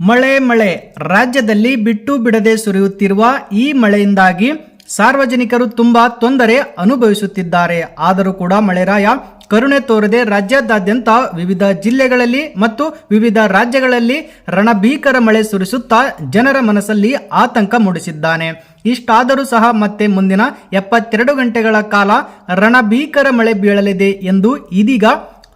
ಮಳೆ ಮಳೆ ರಾಜ್ಯದಲ್ಲಿ ಬಿಟ್ಟು ಬಿಡದೆ ಸುರಿಯುತ್ತಿರುವ ಈ ಮಳೆಯಿಂದಾಗಿ ಸಾರ್ವಜನಿಕರು ತುಂಬಾ ತೊಂದರೆ ಅನುಭವಿಸುತ್ತಿದ್ದಾರೆ. ಆದರೂ ಕೂಡ ಮಳೆರಾಯ ಕರುಣೆ ತೋರದೆ ರಾಜ್ಯಾದ್ಯಂತ ವಿವಿಧ ಜಿಲ್ಲೆಗಳಲ್ಲಿ ಮತ್ತು ವಿವಿಧ ರಾಜ್ಯಗಳಲ್ಲಿ ರಣಭೀಕರ ಮಳೆ ಸುರಿಸುತ್ತಾ ಜನರ ಮನಸ್ಸಲ್ಲಿ ಆತಂಕ ಮೂಡಿಸಿದ್ದಾನೆ. ಇಷ್ಟಾದರೂ ಸಹ ಮತ್ತೆ ಮುಂದಿನ 72 ಗಂಟೆಗಳ ಕಾಲ ರಣಭೀಕರ ಮಳೆ ಬೀಳಲಿದೆ ಎಂದು ಇದೀಗ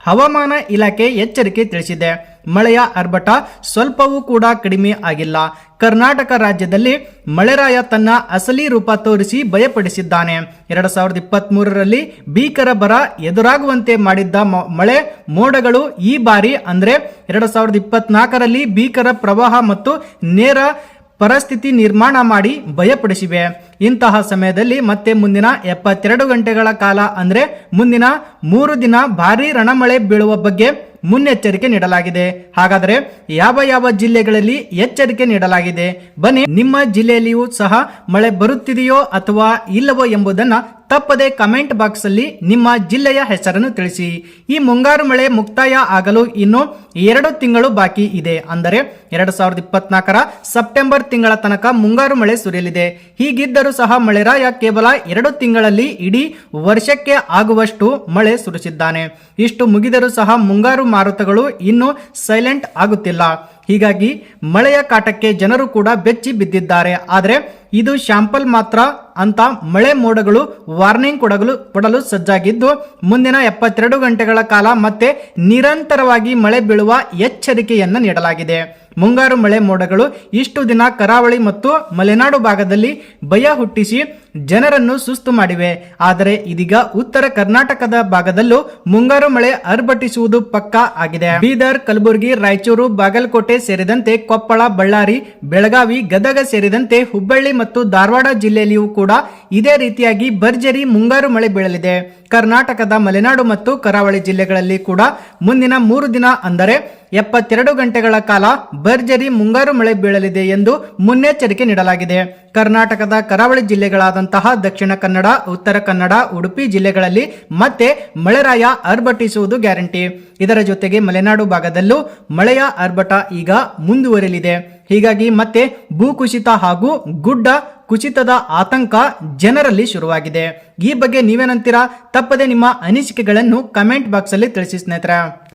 ಹವಾಮಾನ ಇಲಾಖೆ ಎಚ್ಚರಿಕೆ ತಿಳಿಸಿದೆ. ಮಳೆಯ ಆರ್ಭಟ ಸ್ವಲ್ಪವೂ ಕೂಡ ಕಡಿಮೆ ಆಗಿಲ್ಲ. ಕರ್ನಾಟಕ ರಾಜ್ಯದಲ್ಲಿ ಮಳೆರಾಯ ತನ್ನ ಅಸಲಿ ರೂಪ ತೋರಿಸಿ ಭಯಪಡಿಸಿದ್ದಾನೆ. 2023ರಲ್ಲಿ ಭೀಕರ ಬರ ಎದುರಾಗುವಂತೆ ಮಾಡಿದ್ದ ಮಳೆ ಮೋಡಗಳು ಈ ಬಾರಿ ಅಂದ್ರೆ 2024ರಲ್ಲಿ ಭೀಕರ ಪ್ರವಾಹ ಮತ್ತು ನೇರ ಪರಿಸ್ಥಿತಿ ನಿರ್ಮಾಣ ಮಾಡಿ ಭಯಪಡಿಸಿವೆ. ಇಂತಹ ಸಮಯದಲ್ಲಿ ಮತ್ತೆ ಮುಂದಿನ 72 ಗಂಟೆಗಳ ಕಾಲ ಅಂದ್ರೆ ಮುಂದಿನ 3 ದಿನ ಭಾರೀ ರಣಮಳೆ ಬೀಳುವ ಬಗ್ಗೆ ಮುನ್ನೆಚ್ಚರಿಕೆ ನೀಡಲಾಗಿದೆ. ಹಾಗಾದರೆ ಯಾವ ಜಿಲ್ಲೆಗಳಲ್ಲಿ ಎಚ್ಚರಿಕೆ ನೀಡಲಾಗಿದೆ? ಬನ್ನಿ, ನಿಮ್ಮ ಜಿಲ್ಲೆಯಲ್ಲಿಯೂ ಸಹ ಮಳೆ ಬರುತ್ತಿದೆಯೋ ಅಥವಾ ಇಲ್ಲವೋ ಎಂಬುದನ್ನು ತಪ್ಪದೆ ಕಮೆಂಟ್ ಬಾಕ್ಸ್ ಅಲ್ಲಿ ನಿಮ್ಮ ಜಿಲ್ಲೆಯ ಹೆಸರನ್ನು ತಿಳಿಸಿ. ಈ ಮುಂಗಾರು ಮಳೆ ಮುಕ್ತಾಯ ಆಗಲು ಇನ್ನು 2 ತಿಂಗಳು ಬಾಕಿ ಇದೆ. ಅಂದರೆ 2024ರ ಸೆಪ್ಟೆಂಬರ್ ತಿಂಗಳ ತನಕ ಮುಂಗಾರು ಮಳೆ ಸುರಿಯಲಿದೆ. ಹೀಗಿದ್ದರೂ ಸಹ ಮಳೆರಾಯ ಕೇವಲ 2 ತಿಂಗಳಲ್ಲಿ ಇಡೀ ವರ್ಷಕ್ಕೆ ಆಗುವಷ್ಟು ಮಳೆ ಸುರಿಸಿದ್ದಾನೆ. ಇಷ್ಟು ಮುಗಿದರೂ ಸಹ ಮುಂಗಾರು ಮಾರುತಗಳು ಇನ್ನೂ ಸೈಲೆಂಟ್ ಆಗುತ್ತಿಲ್ಲ. ಹೀಗಾಗಿ ಮಳೆಯ ಕಾಟಕ್ಕೆ ಜನರು ಕೂಡ ಬೆಚ್ಚಿ ಬಿದ್ದಿದ್ದಾರೆ. ಆದರೆ ಇದು ಶಾಂಪಲ್ ಮಾತ್ರ ಅಂತ ಮಳೆ ಮೋಡಗಳು ವಾರ್ನಿಂಗ್ ಕೊಡಲು ಸಜ್ಜಾಗಿದ್ದು ಮುಂದಿನ 72 ಗಂಟೆಗಳ ಕಾಲ ಮತ್ತೆ ನಿರಂತರವಾಗಿ ಮಳೆ ಬೀಳುವ ಎಚ್ಚರಿಕೆಯನ್ನ ನೀಡಲಾಗಿದೆ. ಮುಂಗಾರು ಮಳೆ ಮೋಡಗಳು ಇಷ್ಟು ದಿನ ಕರಾವಳಿ ಮತ್ತು ಮಲೆನಾಡು ಭಾಗದಲ್ಲಿ ಭಯ ಹುಟ್ಟಿಸಿ ಜನರನ್ನು ಸುಸ್ತು ಮಾಡಿವೆ. ಆದರೆ ಇದೀಗ ಉತ್ತರ ಕರ್ನಾಟಕದ ಭಾಗದಲ್ಲೂ ಮುಂಗಾರು ಮಳೆ ಅರ್ಭಟಿಸುವುದು ಪಕ್ಕಾ ಆಗಿದೆ. ಬೀದರ್, ಕಲಬುರಗಿ, ರಾಯಚೂರು, ಬಾಗಲಕೋಟೆ ಸೇರಿದಂತೆ ಕೊಪ್ಪಳ, ಬಳ್ಳಾರಿ, ಬೆಳಗಾವಿ, ಗದಗ ಸೇರಿದಂತೆ ಹುಬ್ಬಳ್ಳಿ ಮತ್ತು ಧಾರವಾಡ ಜಿಲ್ಲೆಯಲ್ಲಿಯೂ ಕೂಡ ಇದೇ ರೀತಿಯಾಗಿ ಭರ್ಜರಿ ಮುಂಗಾರು ಮಳೆ ಬೀಳಲಿದೆ. ಕರ್ನಾಟಕದ ಮಲೆನಾಡು ಮತ್ತು ಕರಾವಳಿ ಜಿಲ್ಲೆಗಳಲ್ಲಿ ಕೂಡ ಮುಂದಿನ 3 ದಿನ ಅಂದರೆ 72 ಗಂಟೆಗಳ ಕಾಲ ಭರ್ಜರಿ ಮುಂಗಾರು ಮಳೆ ಬೀಳಲಿದೆ ಎಂದು ಮುನ್ನೆಚ್ಚರಿಕೆ ನೀಡಲಾಗಿದೆ. ಕರ್ನಾಟಕದ ಕರಾವಳಿ ಜಿಲ್ಲೆಗಳಾದಂತಹ ದಕ್ಷಿಣ ಕನ್ನಡ, ಉತ್ತರ ಕನ್ನಡ, ಉಡುಪಿ ಜಿಲ್ಲೆಗಳಲ್ಲಿ ಮತ್ತೆ ಮಳೆರಾಯ ಅರ್ಭಟಿಸುವುದು ಗ್ಯಾರಂಟಿ. ಇದರ ಜೊತೆಗೆ ಮಲೆನಾಡು ಭಾಗದಲ್ಲೂ ಮಳೆಯ ಆರ್ಭಟ ಈಗ ಮುಂದುವರಿಯಲಿದೆ. ಹೀಗಾಗಿ ಮತ್ತೆ ಭೂಕುಸಿತ ಹಾಗೂ ಗುಡ್ಡ ಕುಸಿತದ ಆತಂಕ ಜನರಲ್ಲಿ ಶುರುವಾಗಿದೆ. ಈ ಬಗ್ಗೆ ನೀವೇನಂತೀರಾ? ತಪ್ಪದೆ ನಿಮ್ಮ ಅನಿಸಿಕೆಗಳನ್ನು ಕಮೆಂಟ್ ಬಾಕ್ಸ್ ಅಲ್ಲಿ ತಿಳಿಸಿ ಸ್ನೇಹಿತರೆ.